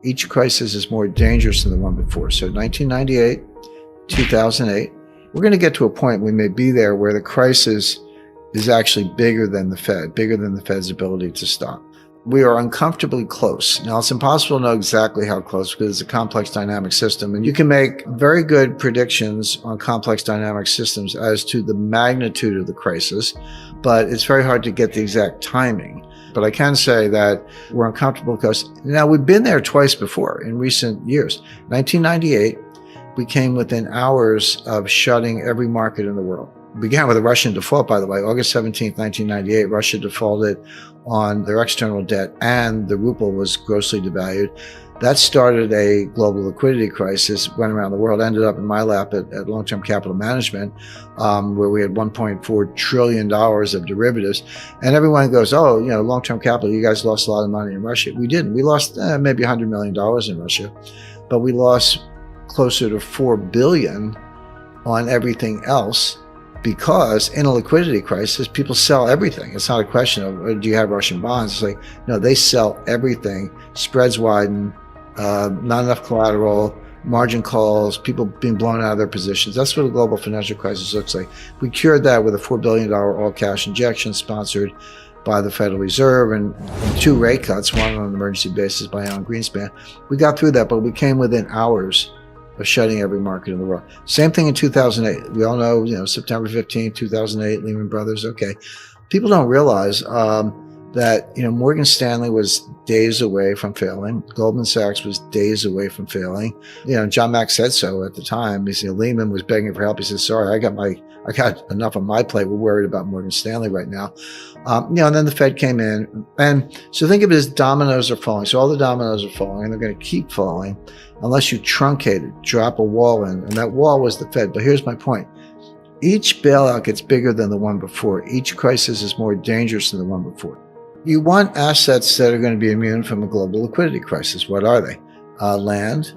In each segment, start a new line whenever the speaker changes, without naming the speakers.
Each crisis is more dangerous than the one before. So 1998, 2008, we're going to get to a point we may be there where the crisis is actually bigger than the Fed, bigger than the Fed's ability to stop. We are uncomfortably close. Now, it's impossible to know exactly how close because it's a complex dynamic system. And you can make very good predictions on complex dynamic systems as to the magnitude of the crisis, but it's very hard to get the exact timing. But I can say that we're uncomfortable because now we've been there twice before in recent years. 1998, we came within hours of shutting every market in the world. It began with a Russian default, by the way. August 17th, 1998, Russia defaulted on their external debt and the ruble was grossly devalued. That started a global liquidity crisis, went around the world, ended up in my lap at Long-Term Capital Management, where we had $1.4 trillion of derivatives. And everyone goes, oh, long-term capital, you guys lost a lot of money in Russia. We didn't. We lost maybe $100 million in Russia, but we lost closer to $4 billion on everything else. Because in a liquidity crisis, people sell everything. It's not a question of, do you have Russian bonds? It's like, no, they sell everything. Spreads widen, not enough collateral, margin calls, people being blown out of their positions. That's what a global financial crisis looks like. We cured that with a $4 billion all-cash injection sponsored by the Federal Reserve and 2 rate cuts, one on an emergency basis by Alan Greenspan. We got through that, but we came within hours of shutting every market in the world. Same thing in 2008. We all know, September 15, 2008, Lehman Brothers. Okay. People don't realize that, Morgan Stanley was days away from failing. Goldman Sachs was days away from failing. John Mack said so at the time. He said, Lehman was begging for help. He said, sorry, I got enough on my plate. We're worried about Morgan Stanley right now. And then the Fed came in. And so think of it as dominoes are falling. So all the dominoes are falling and they're going to keep falling unless you truncate it, drop a wall in. And that wall was the Fed. But here's my point. Each bailout gets bigger than the one before. Each crisis is more dangerous than the one before. You want assets that are going to be immune from a global liquidity crisis. What are they? Land,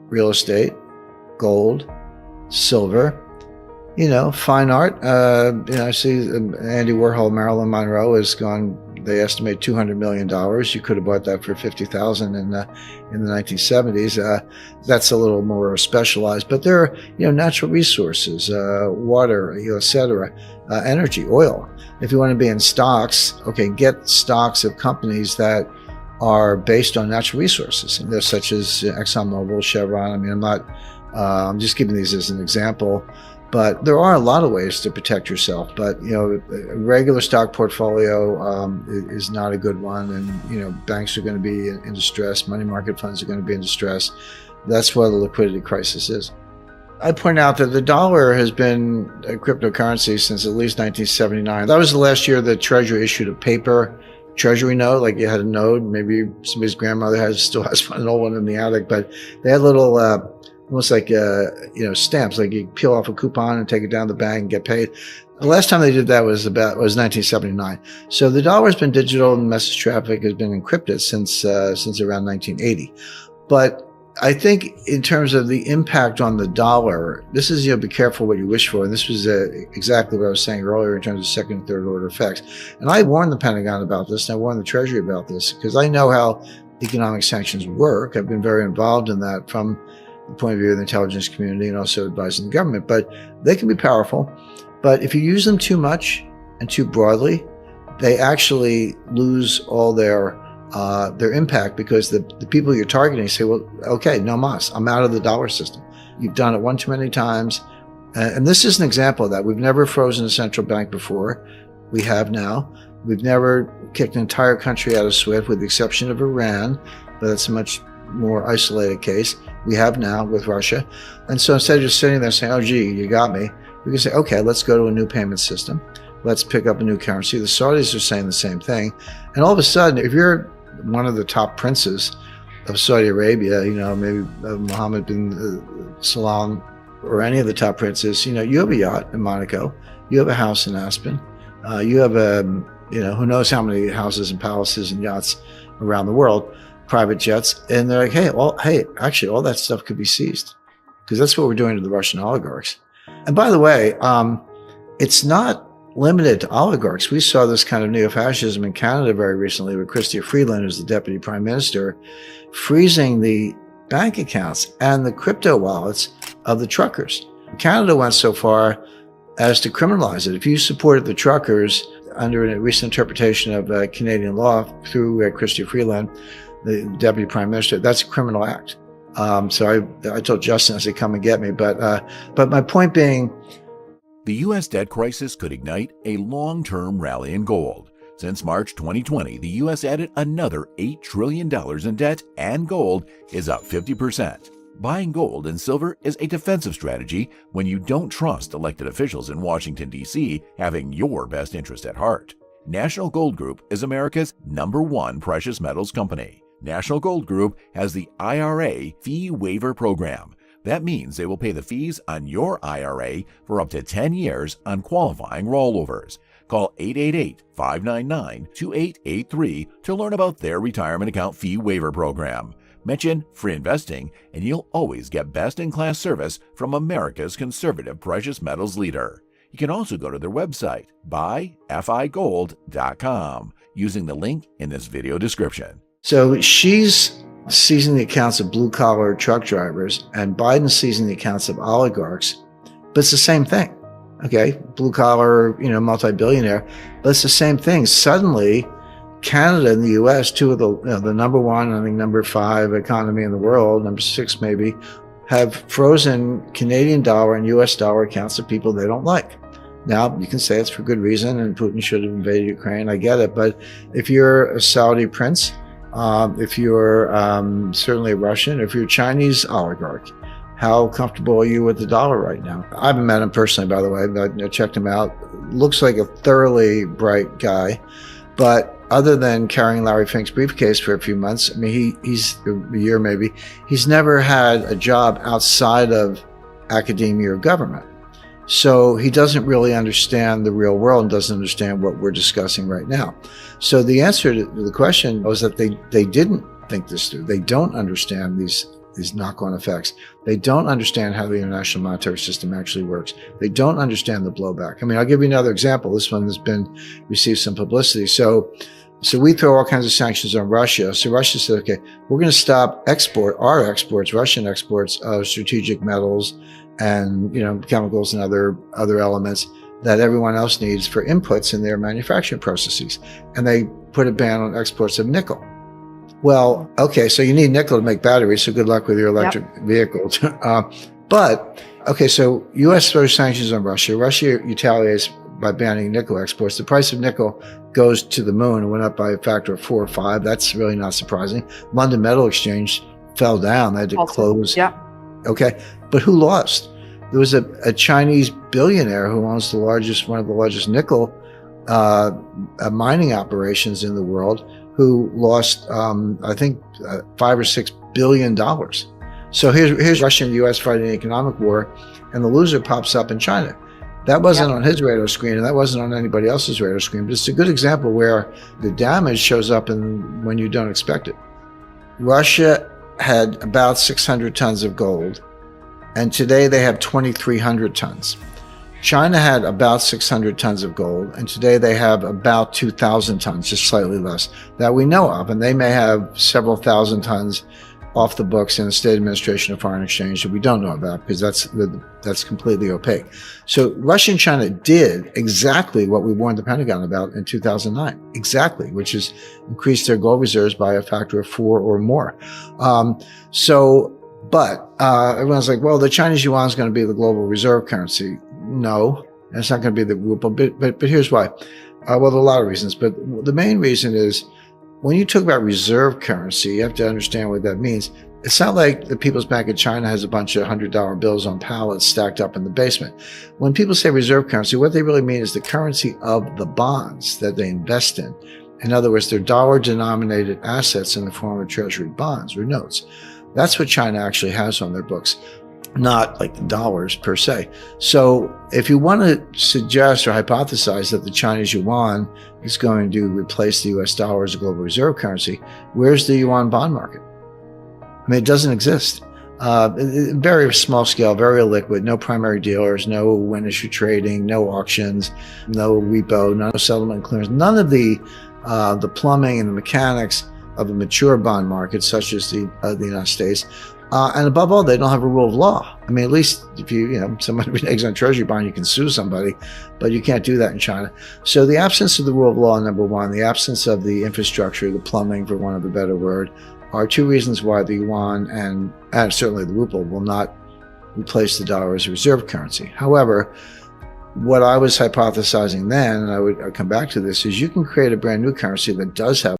real estate, gold, silver, fine art. I see Andy Warhol, Marilyn Monroe has gone, they estimate $200 million. You could have bought that for $50,000 in the 1970s. That's a little more specialized, but there are, natural resources, water, et cetera, energy, oil. If you want to be in stocks, okay, get stocks of companies that are based on natural resources. And they're such as ExxonMobil, Chevron. I mean, I'm just giving these as an example. But there are a lot of ways to protect yourself. But, a regular stock portfolio is not a good one. And, banks are going to be in distress. Money market funds are going to be in distress. That's what the liquidity crisis is. I point out that the dollar has been a cryptocurrency since at least 1979. That was the last year the Treasury issued a paper Treasury note, like you had a note. Maybe somebody's grandmother still has an old one in the attic, but they had little almost like stamps, like you peel off a coupon and take it down to the bank and get paid. The last time they did that was 1979. So the dollar's been digital and message traffic has been encrypted since around 1980. But I think in terms of the impact on the dollar, this is, be careful what you wish for. And this was exactly what I was saying earlier in terms of second and third order effects. And I warned the Pentagon about this and I warned the Treasury about this because I know how economic sanctions work. I've been very involved in that from the point of view of the intelligence community and also advising the government, but they can be powerful. But if you use them too much and too broadly, they actually lose all their impact because the people you're targeting say, well, okay, no mas, I'm out of the dollar system. You've done it one too many times. And this is an example of that. We've never frozen a central bank before. We have now. We've never kicked an entire country out of SWIFT with the exception of Iran, but that's a much more isolated case. We have now with Russia. And so instead of just sitting there saying, oh, gee, you got me, we can say, okay, let's go to a new payment system. Let's pick up a new currency. The Saudis are saying the same thing. And all of a sudden, if you're one of the top princes of Saudi Arabia, maybe Mohammed bin Salman or any of the top princes, you have a yacht in Monaco, you have a house in Aspen, you have who knows how many houses and palaces and yachts around the world, private jets. And they're like, actually, all that stuff could be seized because that's what we're doing to the Russian oligarchs. And by the way, it's not limited to oligarchs. We saw this kind of neo-fascism in Canada very recently with Chrystia Freeland, who's the deputy prime minister, freezing the bank accounts and the crypto wallets of the truckers. Canada went so far as to criminalize it. If you supported the truckers under a recent interpretation of Canadian law through Chrystia Freeland, the deputy prime minister, that's a criminal act. So I told Justin, I said, come and get me. But my point being,
the U.S. debt crisis could ignite a long-term rally in gold. Since March 2020, the U.S. added another $8 trillion in debt, and gold is up 50%. Buying gold and silver is a defensive strategy when you don't trust elected officials in Washington, D.C. having your best interest at heart. National Gold Group is America's #1 precious metals company. National Gold Group has the IRA Fee Waiver Program. That means they will pay the fees on your IRA for up to 10 years on qualifying rollovers. Call 888-599-2883 to learn about their retirement account fee waiver program. Mention free investing and you'll always get best-in-class service from America's conservative precious metals leader. You can also go to their website, buyfigold.com, using the link in this video description.
So she's seizing the accounts of blue-collar truck drivers, and Biden's seizing the accounts of oligarchs, but it's the same thing. Okay, blue-collar, multi-billionaire, but it's the same thing. Suddenly, Canada and the U.S., two of the the #1, I think #5 economy in the world, #6 maybe, have frozen Canadian dollar and U.S. dollar accounts of people they don't like. Now, you can say it's for good reason, and Putin should have invaded Ukraine. I get it, but if you're a Saudi prince, if you're certainly a Russian, if you're a Chinese oligarch, how comfortable are you with the dollar right now? I haven't met him personally, by the way, but I checked him out. Looks like a thoroughly bright guy, but other than carrying Larry Fink's briefcase for a few months, I mean, he's a year maybe, he's never had a job outside of academia or government. So he doesn't really understand the real world and doesn't understand what we're discussing right now. So the answer to the question was that they didn't think this through. They don't understand these knock-on effects. They don't understand how the international monetary system actually works. They don't understand the blowback. I mean, I'll give you another example. This one has received some publicity. So we throw all kinds of sanctions on Russia. So Russia said, okay, we're going to stop Russian exports of strategic metals and chemicals and other elements that everyone else needs for inputs in their manufacturing processes. And they put a ban on exports of nickel. Well, okay, so you need nickel to make batteries, so good luck with your electric vehicles. But, okay, so U.S. throws sanctions on Russia. Russia retaliates by banning nickel exports. The price of nickel goes to the moon. It went up by a factor of 4 or 5. That's really not surprising. London Metal Exchange fell down. They had to close.
Yeah.
Okay, but who lost? There was a Chinese billionaire who owns one of the largest nickel mining operations in the world, who lost, I think, $5 or $6 billion. So here's Russia and the U.S. fighting an economic war, and the loser pops up in China. That wasn't on his radar screen, and that wasn't on anybody else's radar screen. But it's a good example where the damage shows up when you don't expect it. Russia had about 600 tons of gold, and today they have 2,300 tons. China had about 600 tons of gold, and today they have about 2,000 tons, just slightly less, that we know of. And they may have several thousand tons off the books in the State Administration of Foreign Exchange that we don't know about, because that's completely opaque. So Russia and China did exactly what we warned the Pentagon about in 2009, exactly, which is increase their gold reserves by a factor of 4 or more. But everyone's like, well, the Chinese yuan is going to be the global reserve currency. No, it's not going to be the ruble. But here's why. Well, there are a lot of reasons, but the main reason is when you talk about reserve currency, you have to understand what that means. It's not like the People's Bank of China has a bunch of $100 bills on pallets stacked up in the basement. When people say reserve currency, what they really mean is the currency of the bonds that they invest in. In other words, they're dollar-denominated assets in the form of treasury bonds or notes. That's what China actually has on their books, not like the dollars per se. So if you want to suggest or hypothesize that the Chinese yuan is going to replace the US dollar as a global reserve currency, where's the yuan bond market? I mean, it doesn't exist. Very small scale, very liquid, no primary dealers, no when issue trading, no auctions, no repo, no settlement clearance, none of the plumbing and the mechanics of a mature bond market such as the United States. And above all, they don't have a rule of law. I mean, at least if somebody reneges on a treasury bond, you can sue somebody, but you can't do that in China. So the absence of the rule of law, number one, the absence of the infrastructure, the plumbing, for want of a better word, are two reasons why the yuan and certainly the ruble will not replace the dollar as a reserve currency. However, what I was hypothesizing then, and I'd come back to this, is you can create a brand new currency that does have